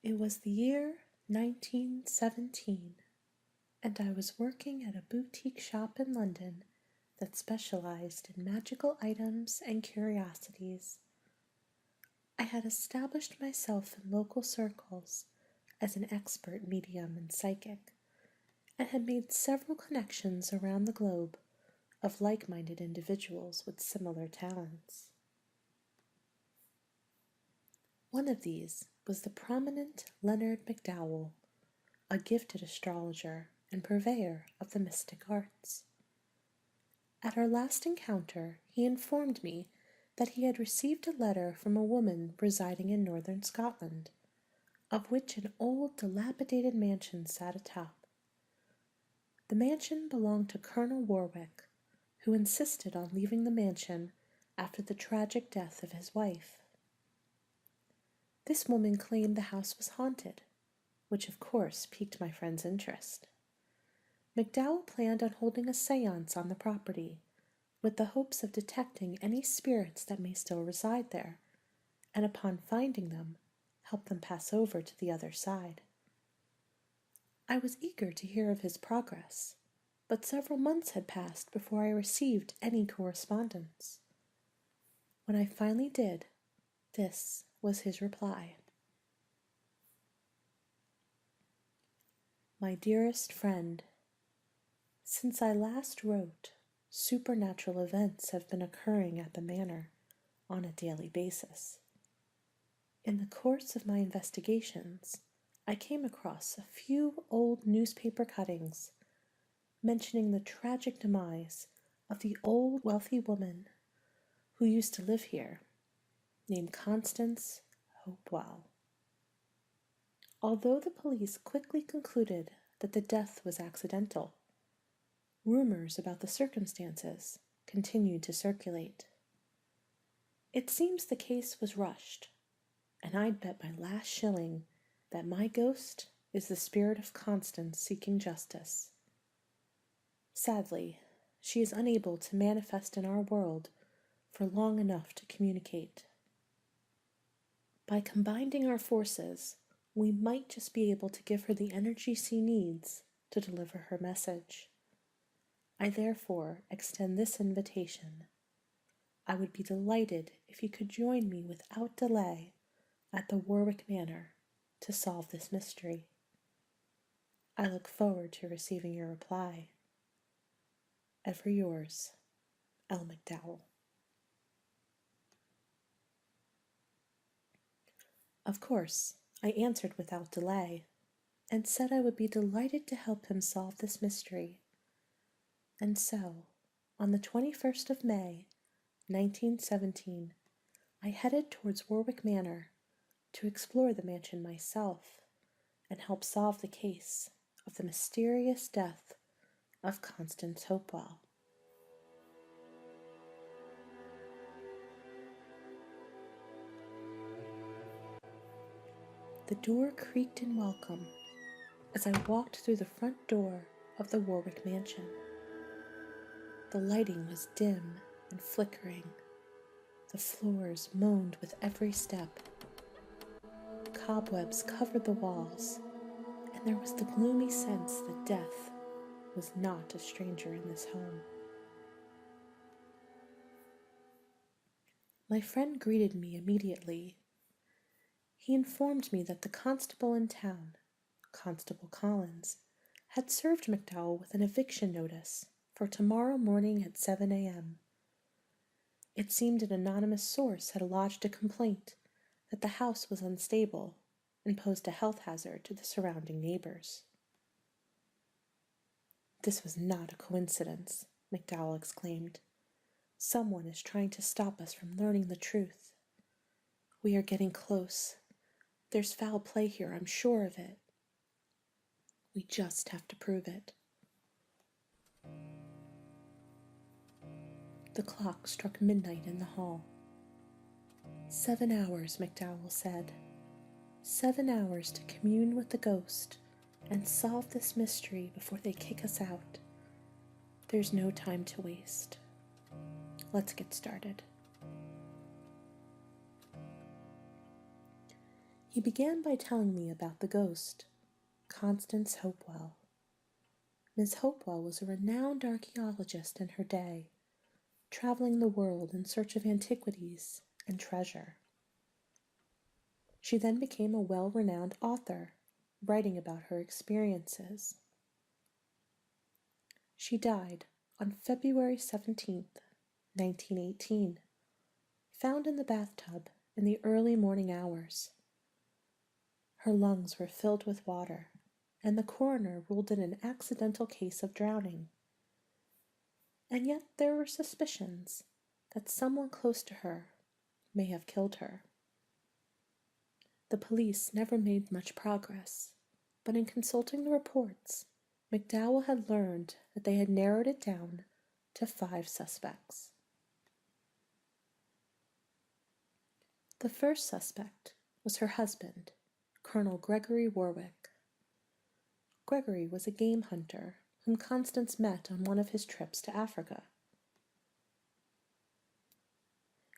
It was the year 1917, and I was working at a boutique shop in London that specialized in magical items and curiosities. I had established myself in local circles as an expert medium and psychic, and had made several connections around the globe of like-minded individuals with similar talents. One of these was the prominent Leonard McDowell, a gifted astrologer and purveyor of the mystic arts. At our last encounter, he informed me that he had received a letter from a woman residing in northern Scotland, of which an old, dilapidated mansion sat atop. The mansion belonged to Colonel Warwick, who insisted on leaving the mansion after the tragic death of his wife. This woman claimed the house was haunted, which of course piqued my friend's interest. McDowell planned on holding a séance on the property, with the hopes of detecting any spirits that may still reside there, and upon finding them, help them pass over to the other side. I was eager to hear of his progress, but several months had passed before I received any correspondence. When I finally did, this was his reply. My dearest friend, since I last wrote, supernatural events have been occurring at the manor on a daily basis. In the course of my investigations, I came across a few old newspaper cuttings mentioning the tragic demise of the old wealthy woman who used to live here, named Constance Hopewell. Although the police quickly concluded that the death was accidental, rumors about the circumstances continued to circulate. It seems the case was rushed, and I'd bet my last shilling that my ghost is the spirit of Constance seeking justice. Sadly, she is unable to manifest in our world for long enough to communicate. By combining our forces, we might just be able to give her the energy she needs to deliver her message. I therefore extend this invitation. I would be delighted if you could join me without delay at the Warwick Manor to solve this mystery. I look forward to receiving your reply. Ever yours, L. McDowell. Of course, I answered without delay, and said I would be delighted to help him solve this mystery. And so, on the 21st of May, 1917, I headed towards Warwick Manor to explore the mansion myself and help solve the case of the mysterious death of Constance Hopewell. The door creaked in welcome as I walked through the front door of the Warwick mansion. The lighting was dim and flickering. The floors moaned with every step. Cobwebs covered the walls, and there was the gloomy sense that death was not a stranger in this home. My friend greeted me immediately. He informed me that the constable in town, Constable Collins, had served McDowell with an eviction notice for tomorrow morning at 7 a.m. It seemed an anonymous source had lodged a complaint that the house was unstable and posed a health hazard to the surrounding neighbors. This was not a coincidence, McDowell exclaimed. Someone is trying to stop us from learning the truth. We are getting close. There's foul play here, I'm sure of it. We just have to prove it. The clock struck midnight in the hall. 7 hours, McDowell said. 7 hours to commune with the ghost and solve this mystery before they kick us out. There's no time to waste. Let's get started. He began by telling me about the ghost, Constance Hopewell. Miss Hopewell was a renowned archaeologist in her day, traveling the world in search of antiquities and treasure. She then became a well-renowned author, writing about her experiences. She died on February 17th, 1918, found in the bathtub in the early morning hours. Her lungs were filled with water, and the coroner ruled it an accidental case of drowning. And yet there were suspicions that someone close to her may have killed her. The police never made much progress, but in consulting the reports, McDowell had learned that they had narrowed it down to 5 suspects. The first suspect was her husband, Colonel Gregory Warwick. Gregory was a game hunter whom Constance met on one of his trips to Africa.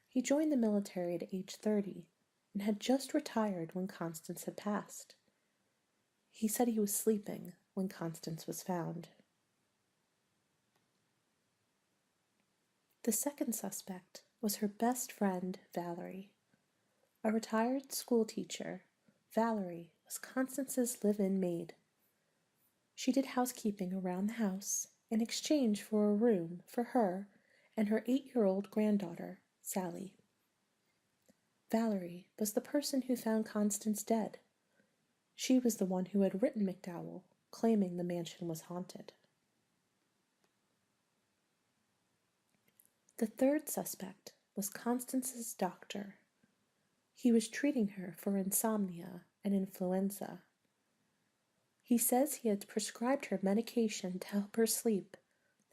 He joined the military at age 30 and had just retired when Constance had passed. He said he was sleeping when Constance was found. The second suspect was her best friend, Valerie. A retired school teacher, Valerie was Constance's live-in maid. She did housekeeping around the house in exchange for a room for her and her 8-year-old granddaughter, Sally. Valerie was the person who found Constance dead. She was the one who had written McDowell, claiming the mansion was haunted. The third suspect was Constance's doctor. He was treating her for insomnia and influenza. He says he had prescribed her medication to help her sleep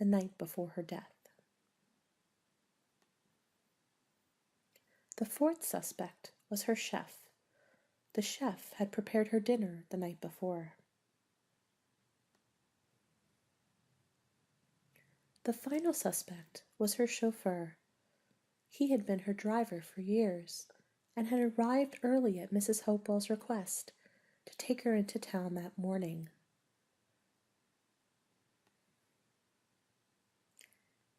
the night before her death. The fourth suspect was her chef. The chef had prepared her dinner the night before. The final suspect was her chauffeur. He had been her driver for years and had arrived early at Mrs. Hopewell's request to take her into town that morning.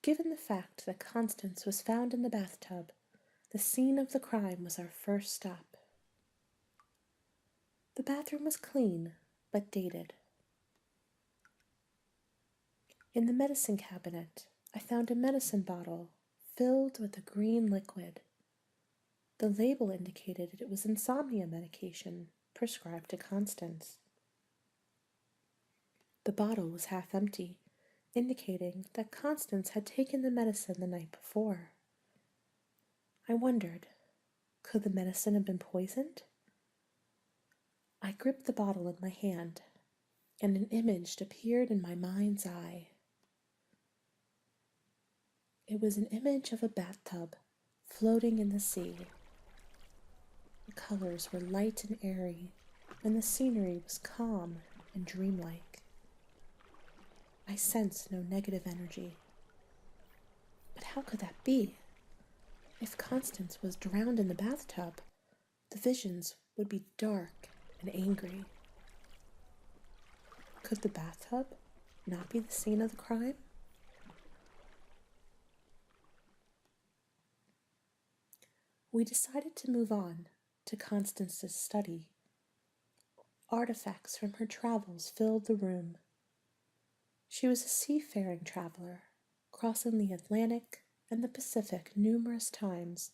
Given the fact that Constance was found in the bathtub, the scene of the crime was our first stop. The bathroom was clean, but dated. In the medicine cabinet, I found a medicine bottle filled with a green liquid. The label indicated it was insomnia medication prescribed to Constance. The bottle was half empty, indicating that Constance had taken the medicine the night before. I wondered, could the medicine have been poisoned? I gripped the bottle in my hand, and an image appeared in my mind's eye. It was an image of a bathtub floating in the sea. The colors were light and airy, and the scenery was calm and dreamlike. I sensed no negative energy. But how could that be? If Constance was drowned in the bathtub, the visions would be dark and angry. Could the bathtub not be the scene of the crime? We decided to move on to Constance's study. Artifacts from her travels filled the room. She was a seafaring traveler, crossing the Atlantic and the Pacific numerous times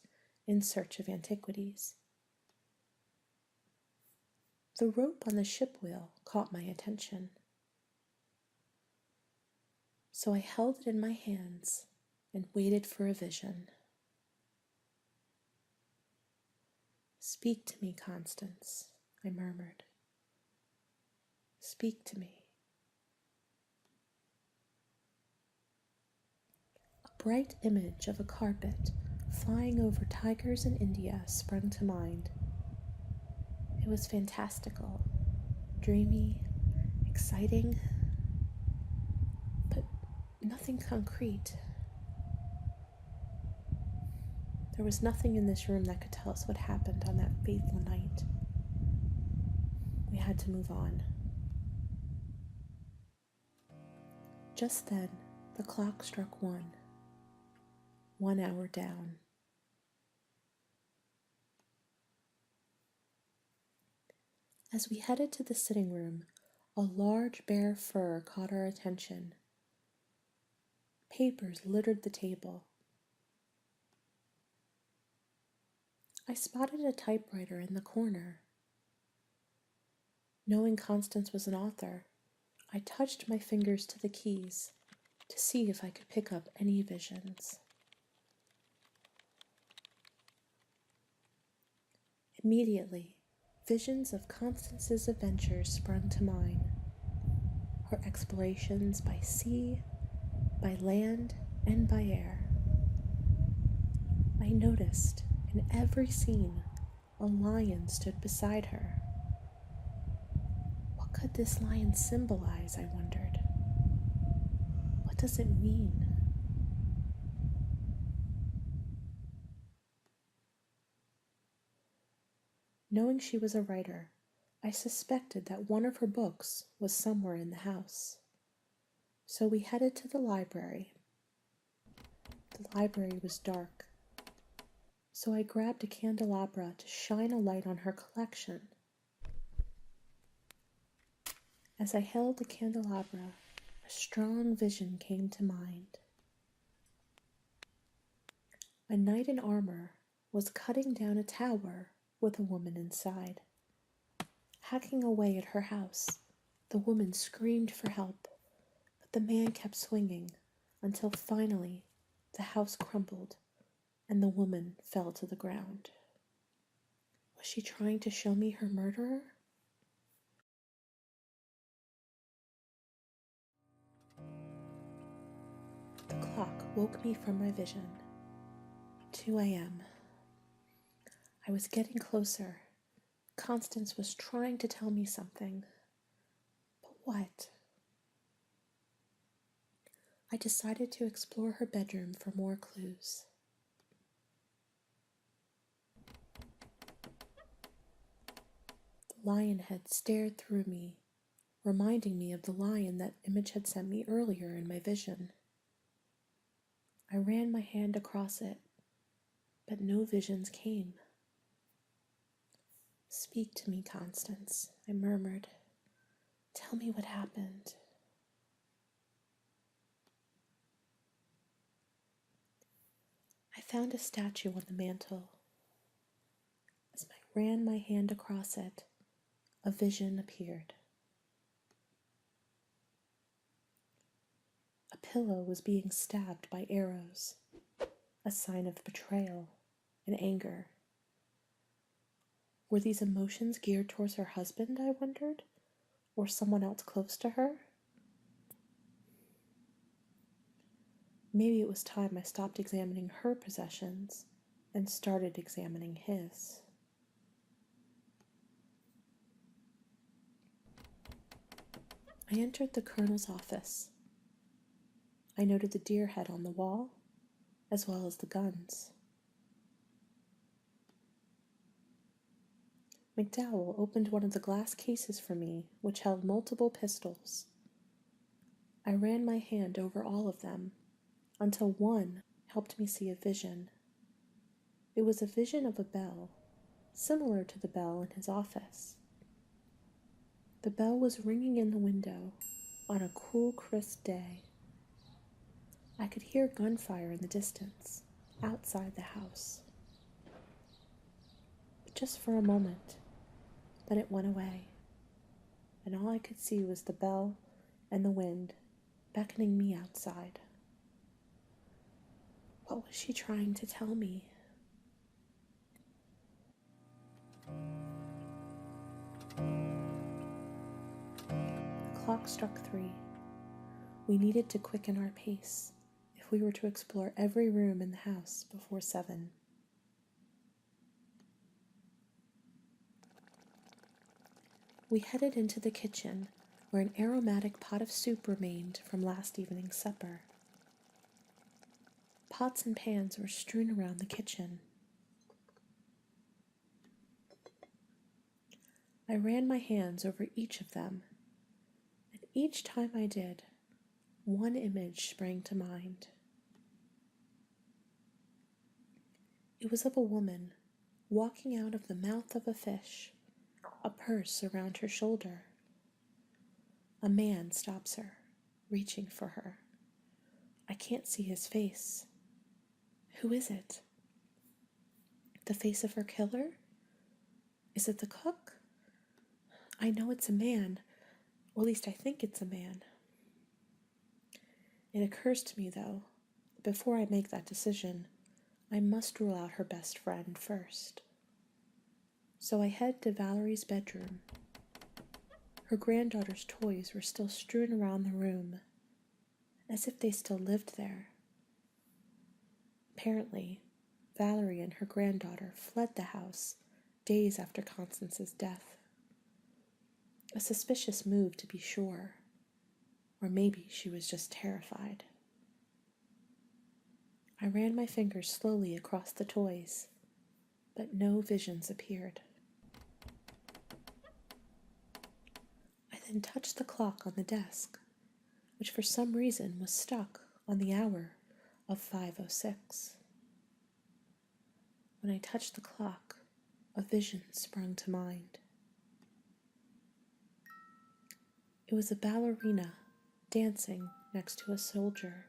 in search of antiquities. The rope on the ship wheel caught my attention, so I held it in my hands and waited for a vision. "Speak to me, Constance," I murmured. "Speak to me." A bright image of a carpet flying over tigers in India sprung to mind. It was fantastical, dreamy, exciting, but nothing concrete. There was nothing in this room that could tell us what happened on that fateful night. had to move on. Just then, the clock struck 1 hour down. As we headed to the sitting room, a large bare fur caught our attention. Papers littered the table. I spotted a typewriter in the corner. Knowing Constance was an author, I touched my fingers to the keys to see if I could pick up any visions. Immediately, visions of Constance's adventures sprung to mind. Her explorations by sea, by land, and by air. I noticed in every scene a lion stood beside her. What could this lion symbolize, I wondered? What does it mean? Knowing she was a writer, I suspected that one of her books was somewhere in the house. So we headed to the library. The library was dark, so I grabbed a candelabra to shine a light on her collection. As I held the candelabra, a strong vision came to mind. A knight in armor was cutting down a tower with a woman inside. Hacking away at her house, the woman screamed for help, but the man kept swinging until finally the house crumbled and the woman fell to the ground. Was she trying to show me her murderer? The clock woke me from my vision. 2 a.m. I was getting closer. Constance was trying to tell me something. But what? I decided to explore her bedroom for more clues. The lion head stared through me, reminding me of the lion that Image had sent me earlier in my vision. I ran my hand across it, but no visions came. Speak to me, Constance, I murmured. Tell me what happened. I found a statue on the mantel. As I ran my hand across it, a vision appeared. A pillow was being stabbed by arrows, a sign of betrayal and anger. Were these emotions geared towards her husband, I wondered, or someone else close to her? Maybe it was time I stopped examining her possessions and started examining his. I entered the colonel's office. I noted the deer head on the wall, as well as the guns. McDowell opened one of the glass cases for me, which held multiple pistols. I ran my hand over all of them, until one helped me see a vision. It was a vision of a bell, similar to the bell in his office. The bell was ringing in the window on a cool, crisp day. I could hear gunfire in the distance, outside the house. But just for a moment, then it went away, and all I could see was the bell and the wind beckoning me outside. What was she trying to tell me? The clock struck 3. We needed to quicken our pace if we were to explore every room in the house before 7. We headed into the kitchen, where an aromatic pot of soup remained from last evening's supper. Pots and pans were strewn around the kitchen. I ran my hands over each of them, and each time I did, one image sprang to mind. It was of a woman walking out of the mouth of a fish, a purse around her shoulder. A man stops her, reaching for her. I can't see his face. Who is it? The face of her killer? Is it the cook? I know it's a man, or at least I think it's a man. It occurs to me, though, before I make that decision, I must rule out her best friend first. So I head to Valerie's bedroom. Her granddaughter's toys were still strewn around the room, as if they still lived there. Apparently, Valerie and her granddaughter fled the house days after Constance's death. A suspicious move, to be sure, or maybe she was just terrified. I ran my fingers slowly across the toys, but no visions appeared. I then touched the clock on the desk, which for some reason was stuck on the hour of 5:06. When I touched the clock, a vision sprung to mind. It was a ballerina dancing next to a soldier.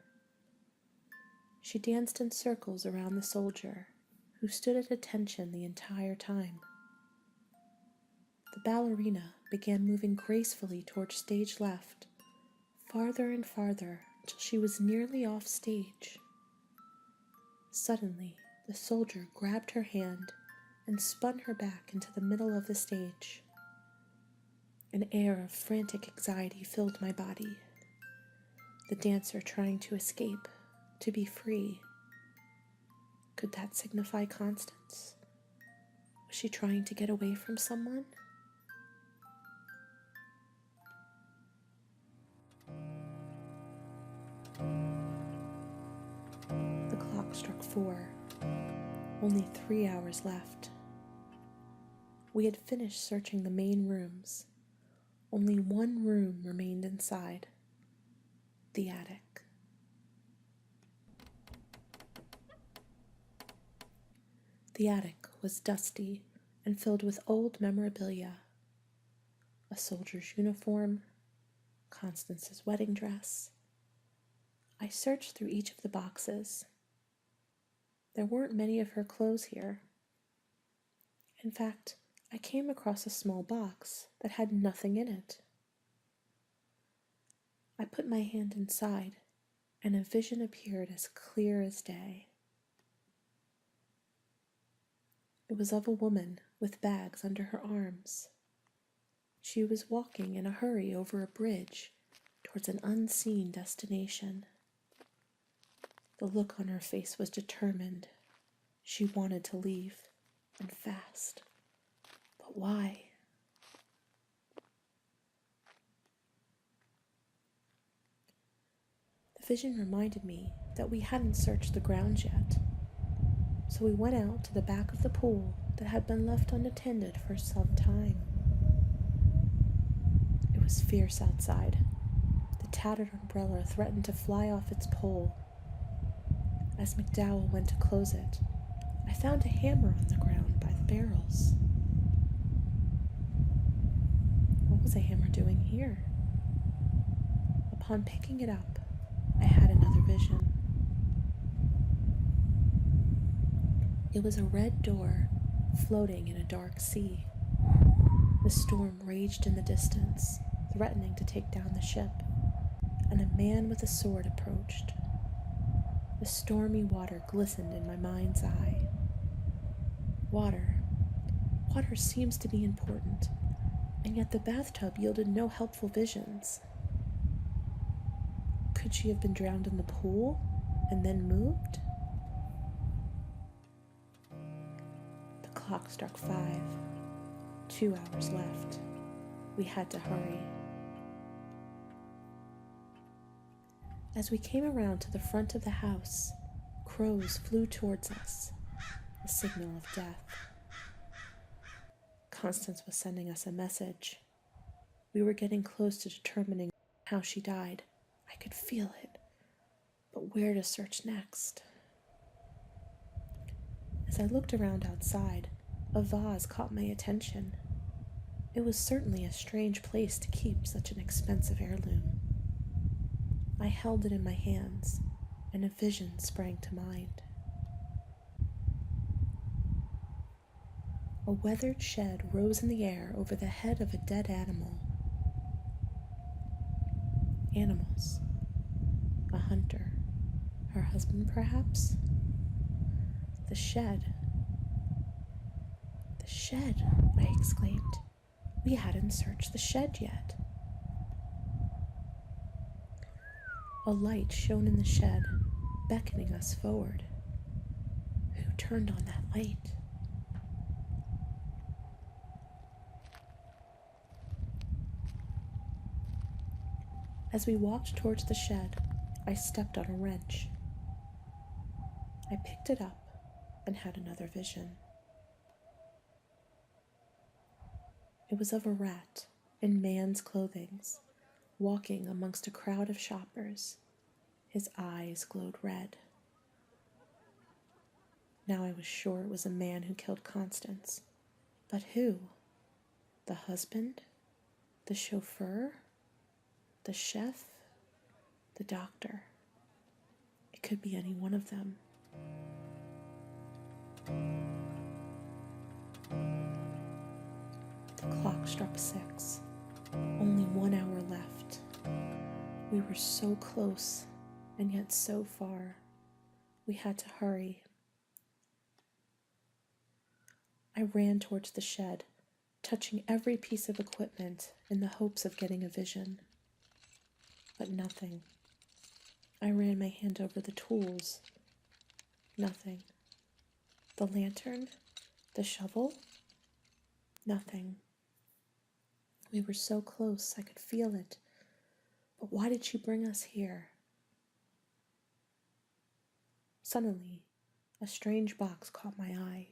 She danced in circles around the soldier, who stood at attention the entire time. The ballerina began moving gracefully towards stage left, farther and farther until she was nearly off stage. Suddenly, the soldier grabbed her hand and spun her back into the middle of the stage. An air of frantic anxiety filled my body. The dancer trying to escape, to be free. Could that signify Constance? Was she trying to get away from someone? The clock struck 4. Only 3 hours left. We had finished searching the main rooms. Only one room remained inside. The attic. The attic was dusty and filled with old memorabilia. A soldier's uniform, Constance's wedding dress. I searched through each of the boxes. There weren't many of her clothes here. In fact, I came across a small box that had nothing in it. I put my hand inside, and a vision appeared as clear as day. It was of a woman with bags under her arms. She was walking in a hurry over a bridge towards an unseen destination. The look on her face was determined. She wanted to leave, and fast. But why? The vision reminded me that we hadn't searched the grounds yet, so we went out to the back of the pool that had been left unattended for some time. It was fierce outside. The tattered umbrella threatened to fly off its pole. As McDowell went to close it, I found a hammer on the ground by the barrels. What was a hammer doing here? Upon picking it up, I had another vision. It was a red door floating in a dark sea. The storm raged in the distance, threatening to take down the ship, and a man with a sword approached. The stormy water glistened in my mind's eye. Water seems to be important, and yet the bathtub yielded no helpful visions. Could she have been drowned in the pool and then moved? The clock struck 5. 2 hours left. We had to hurry. As we came around to the front of the house, crows flew towards us, a signal of death. Constance was sending us a message. We were getting close to determining how she died. I could feel it. But where to search next? As I looked around outside, a vase caught my attention. It was certainly a strange place to keep such an expensive heirloom. I held it in my hands, and a vision sprang to mind. A weathered shed rose in the air over the head of a dead animal. Animals. A hunter. Her husband, perhaps? The shed. The shed, I exclaimed. We hadn't searched the shed yet. A light shone in the shed, beckoning us forward. Who turned on that light? As we walked towards the shed, I stepped on a wrench. I picked it up and had another vision. It was of a rat in man's clothing, walking amongst a crowd of shoppers. His eyes glowed red. Now I was sure it was a man who killed Constance. But who? The husband? The chauffeur? The chef? The doctor? It could be any one of them. The clock struck 6. Only 1 hour left. We were so close, and yet so far. We had to hurry. I ran towards the shed, touching every piece of equipment in the hopes of getting a vision. But nothing. I ran my hand over the tools. Nothing. The lantern? The shovel? Nothing. We were so close, I could feel it. But why did she bring us here? Suddenly, a strange box caught my eye.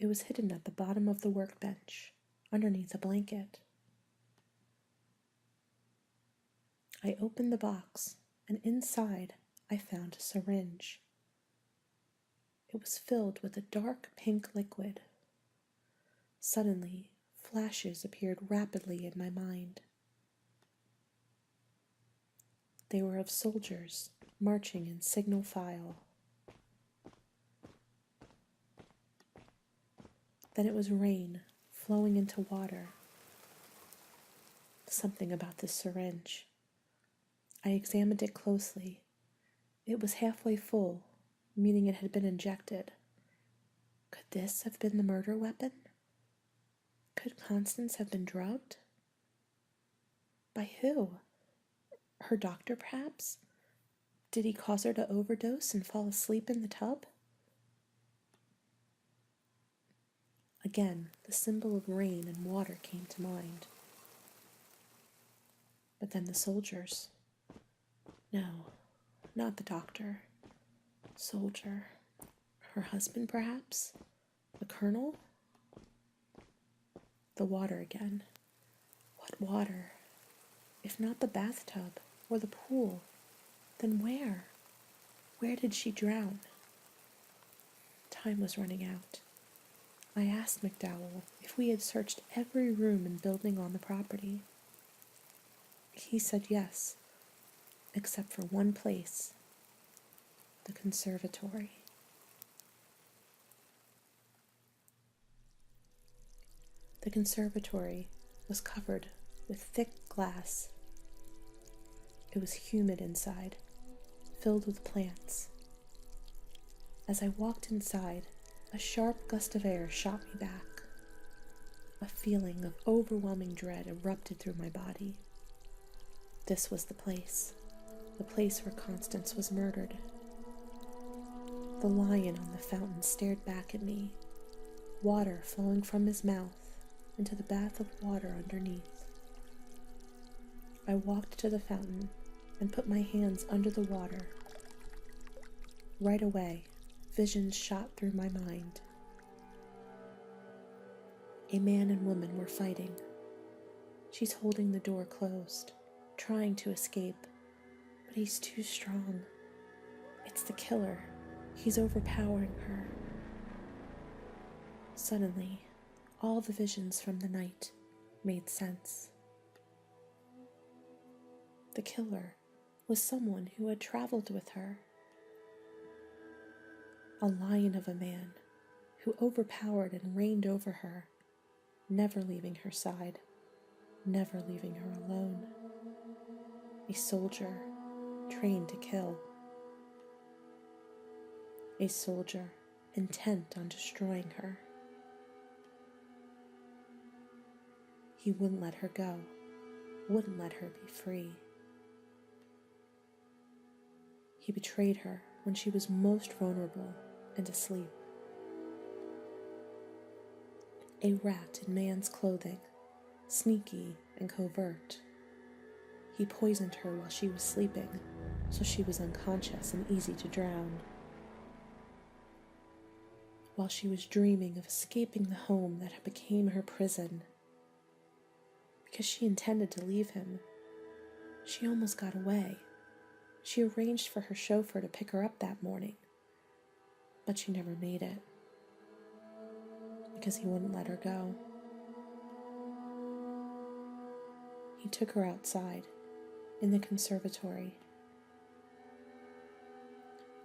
It was hidden at the bottom of the workbench, underneath a blanket. I opened the box, and inside I found a syringe. It was filled with a dark pink liquid. Suddenly, flashes appeared rapidly in my mind. They were of soldiers marching in signal file. Then it was rain flowing into water. Something about this syringe. I examined it closely. It was halfway full, meaning it had been injected. Could this have been the murder weapon? Could Constance have been drugged? By who? Her doctor, perhaps? Did he cause her to overdose and fall asleep in the tub? Again, the symbol of rain and water came to mind. But then the soldiers. No, not the doctor. Soldier. Her husband, perhaps? The colonel? The water again. What water? If not the bathtub or the pool, then where? Where did she drown? Time was running out. I asked McDowell if we had searched every room and building on the property. He said yes, except for one place, the conservatory. The conservatory was covered with thick glass. It was humid inside, filled with plants. As I walked inside, a sharp gust of air shot me back. A feeling of overwhelming dread erupted through my body. This was the place where Constance was murdered. The lion on the fountain stared back at me, water flowing from his mouth into the bath of water underneath. I walked to the fountain and put my hands under the water. Right away, visions shot through my mind. A man and woman were fighting. She's holding the door closed, trying to escape, but he's too strong. It's the killer. He's overpowering her. Suddenly, all the visions from the night made sense. The killer was someone who had traveled with her. A lion of a man who overpowered and reigned over her, never leaving her side, never leaving her alone. A soldier trained to kill. A soldier intent on destroying her. He wouldn't let her go, wouldn't let her be free. He betrayed her when she was most vulnerable and asleep. A rat in man's clothing, sneaky and covert. He poisoned her while she was sleeping, so she was unconscious and easy to drown. While she was dreaming of escaping the home that became her prison, because she intended to leave him, she almost got away. She arranged for her chauffeur to pick her up that morning, but she never made it, because he wouldn't let her go. He took her outside, in the conservatory,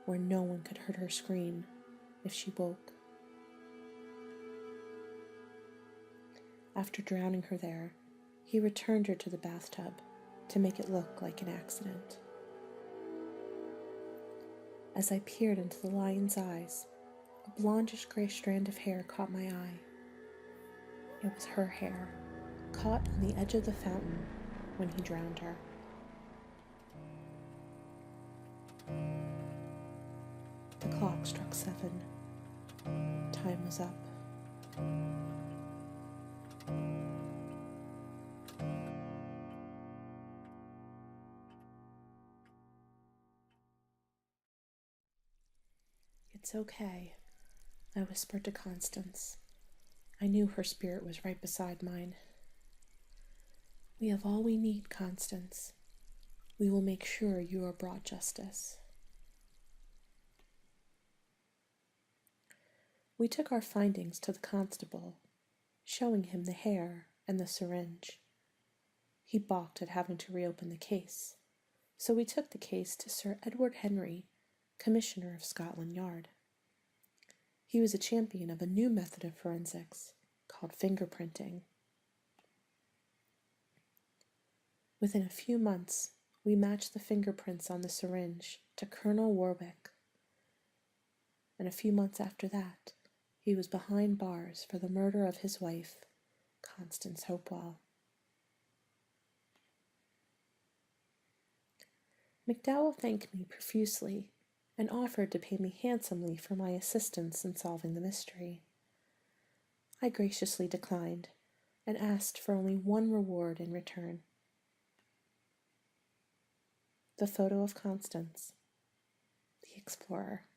where no one could hear her scream if she woke. After drowning her there, he returned her to the bathtub to make it look like an accident. As I peered into the lion's eyes, a blondish gray strand of hair caught my eye. It was her hair, caught on the edge of the fountain when he drowned her. The clock struck 7. Time was up. "It's okay," I whispered to Constance. I knew her spirit was right beside mine. "We have all we need, Constance. We will make sure you are brought justice." We took our findings to the constable, showing him the hair and the syringe. He balked at having to reopen the case, so we took the case to Sir Edward Henry, Commissioner of Scotland Yard. He was a champion of a new method of forensics called fingerprinting. Within a few months, we matched the fingerprints on the syringe to Colonel Warwick, and a few months after that, he was behind bars for the murder of his wife, Constance Hopewell. McDowell thanked me profusely and offered to pay me handsomely for my assistance in solving the mystery. I graciously declined and asked for only one reward in return: the photo of Constance, the explorer.